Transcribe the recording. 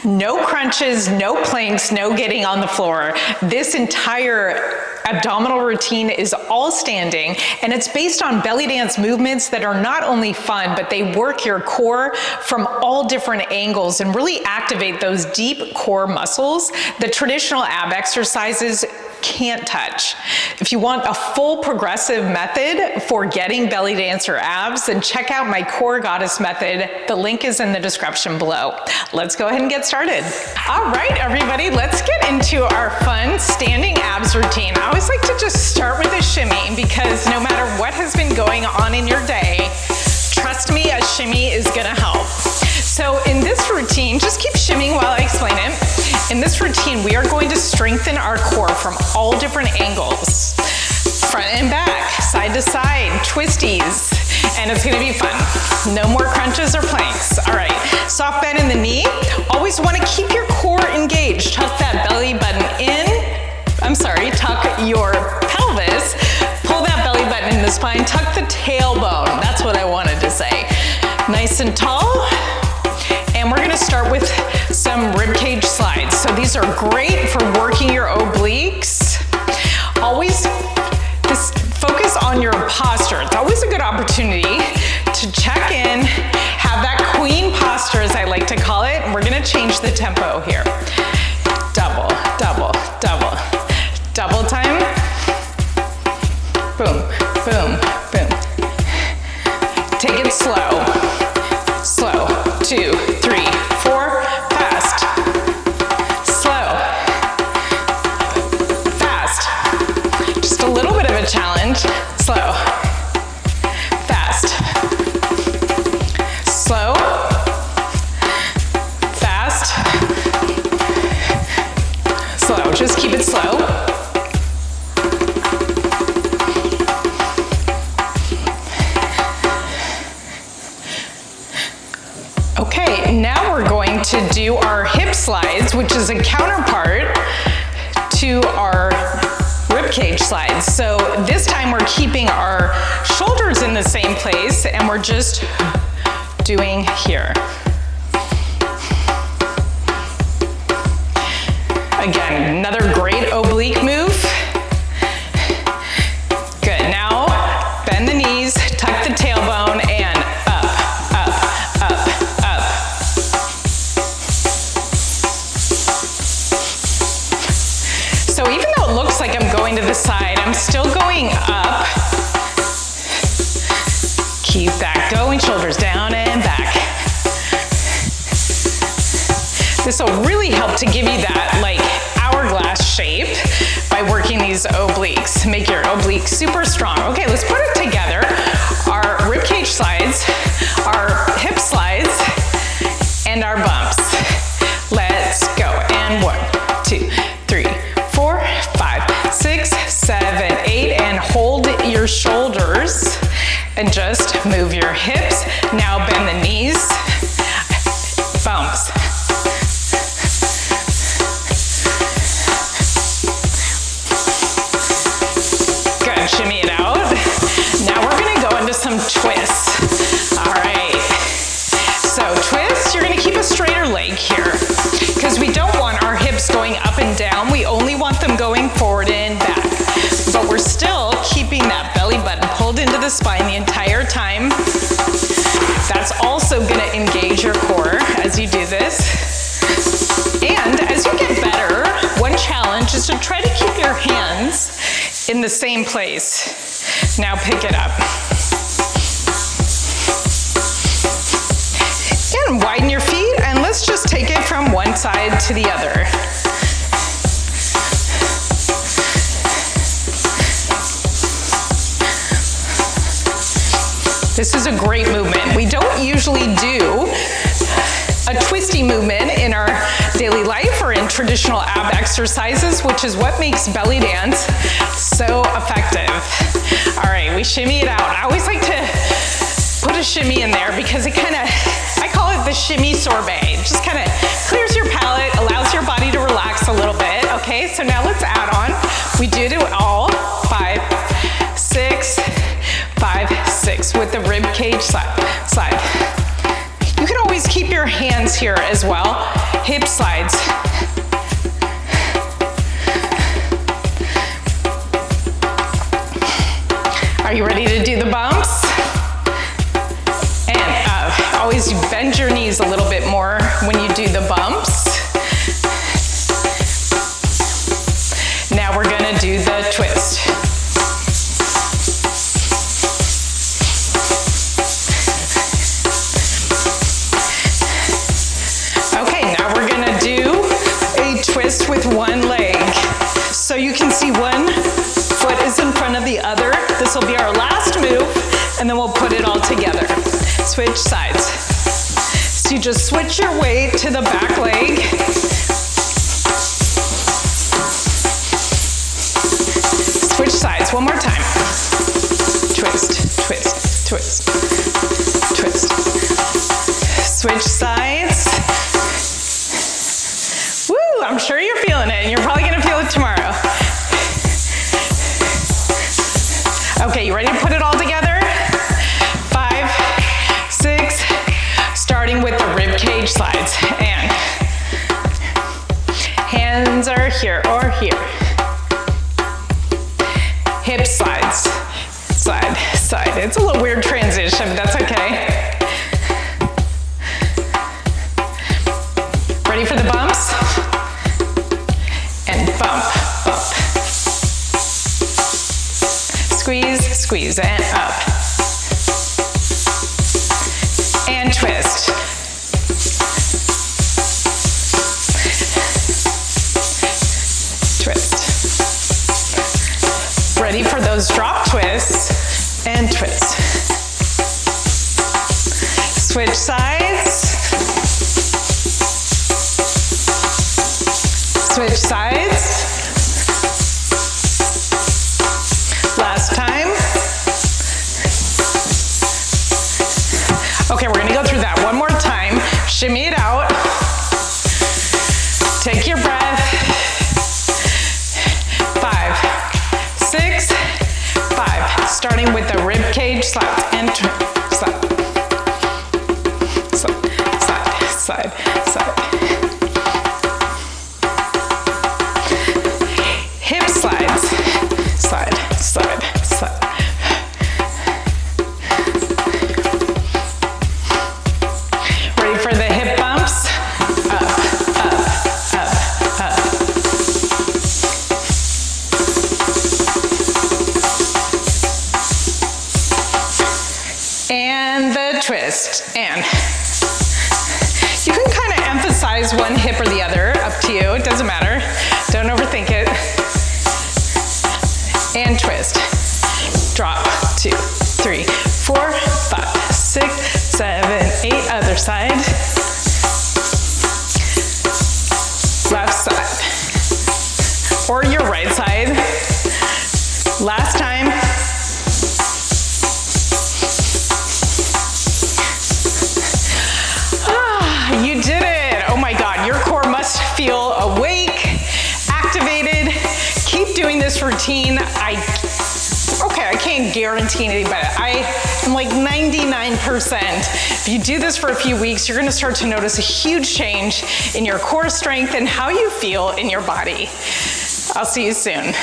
No crunches, no planks, no getting on the floor. This entire abdominal routine is all standing, and it's based on belly dance movements that are not only fun, but they work your core from all different angles and really activate those deep core muscles that traditional ab exercises can't touch. If you want a full progressive method for getting belly dancer abs, then check out my Core Goddess method. The link is in the description below. Let's go ahead and get started. All right, everybody, let's get into our fun standing abs routine. I always like to just start with a shimmy because no matter what has been going on in your day, trust me, a shimmy is gonna help. So in this routine, just keep shimmying while I explain it. In this routine, we are going to strengthen our core from all different angles. Front and back, side to side, twisties, and it's gonna be fun. No more crunches or planks. All right, soft bend in the knee. Always wanna keep your core engaged. Tuck that belly button in. Tuck your pelvis. Pull that belly button in the spine. Tuck the tailbone. That's what I wanted to say. Nice and tall. And we're gonna start with some ribcage slides. So these are great for working your obliques. Always just focus on your posture. It's always a good opportunity to check in, have that queen posture, as I like to call it. And we're gonna change the tempo here. Double, double, double. Double time. Boom, boom, boom. Take it slow. Slow. 2, 3, 4, fast. Slow. Fast. Just a little bit of a challenge. Slow. Fast. Slow. Fast. Slow. Just keep it slow. Okay, now we're going to do our hip slides, which is a counterpart to our ribcage slides. So this time we're keeping our shoulders in the same place and we're just doing here. Again, another great oblique move. Good, now bend the knees, tuck the tailbone, and up, up, up, up. So even though it looks like I'm going to the side, I'm still going up. Keep that going, shoulders down and back. This will really help to give you that like hourglass shape by working these obliques. Make your obliques super strong. Okay, let's put it together. Our ribcage slides, our hip slides, and our bumps. Let's go. And 1, 2, 3, 4, 5, 6, 7, 8, and hold your shoulders and just move your hips. Now bend the knees, bumps. Good, shimmy it out. Now we're gonna go into some twists. All right, so twist, you're gonna keep a straighter leg here because we don't want our hips going up and down. We only want them going forward and back. But we're still keeping that belly button pulled into the spine the entire time. That's also gonna engage your core as you do this. And as you get better, one challenge is to try to keep your hands in the same place. Now pick it up. And widen your feet, and let's just take it from one side to the other. This is a great movement. We don't usually do a twisty movement in our daily life or in traditional ab exercises, which is what makes belly dance so effective. All right, we shimmy it out. I always like to put a shimmy in there because it kind of, I call it the shimmy sorbet. It just kind of clears your palate, allows your body to relax a little bit. Okay, so now let's add on. We do it all. 5, 6, 5, 6 with the rib cage slide. You can always keep your hands here as well. hip slides. Are you ready to do the bumps? And always bend your knees a little bit more when you do the bumps. Now we're gonna do the twist. Okay, now we're gonna do a twist with one leg. So you can see one foot is in front of the other. This will be our last move, and then we'll put it all together. Switch sides. So you just switch your weight to the back leg. Switch sides, one more time. Twist, twist, twist, twist. Switch sides. Woo, I'm sure you're feeling it, and you're probably gonna feel it tomorrow. Okay, you ready to put it all together? 5, 6, starting with the rib cage slides. And hands are here or here. Hip slides, side, side. It's a little weird transition, but that's okay. Ready for the bumps? And bump, bump. Squeeze, squeeze, and up. And twist. Twist. Ready for those drop twists, and twist. Switch sides. Switch sides. Last time. Okay, we're gonna go through that one more time. Shimmy it out. Take your breath. 5, 6, 5. Starting with the rib cage slides and slide. Slide, side, side, side. Hip slides. Slide, slide, slide. Ready for the hip bumps? Up, up, up, up. And the twist. And you can kind of emphasize one hip or the other, up to you, it doesn't matter. Don't overthink it. And twist. Drop, 2, 3, 4, 5, 6, 7, 8. Other side. Left side. Or your right side. Last time. Ah, you did it. Oh my God, your core must feel awake, activated. Keep doing this routine. I can't guarantee anything, but I'm like 99%. If you do this for a few weeks, you're gonna start to notice a huge change in your core strength and how you feel in your body. I'll see you soon.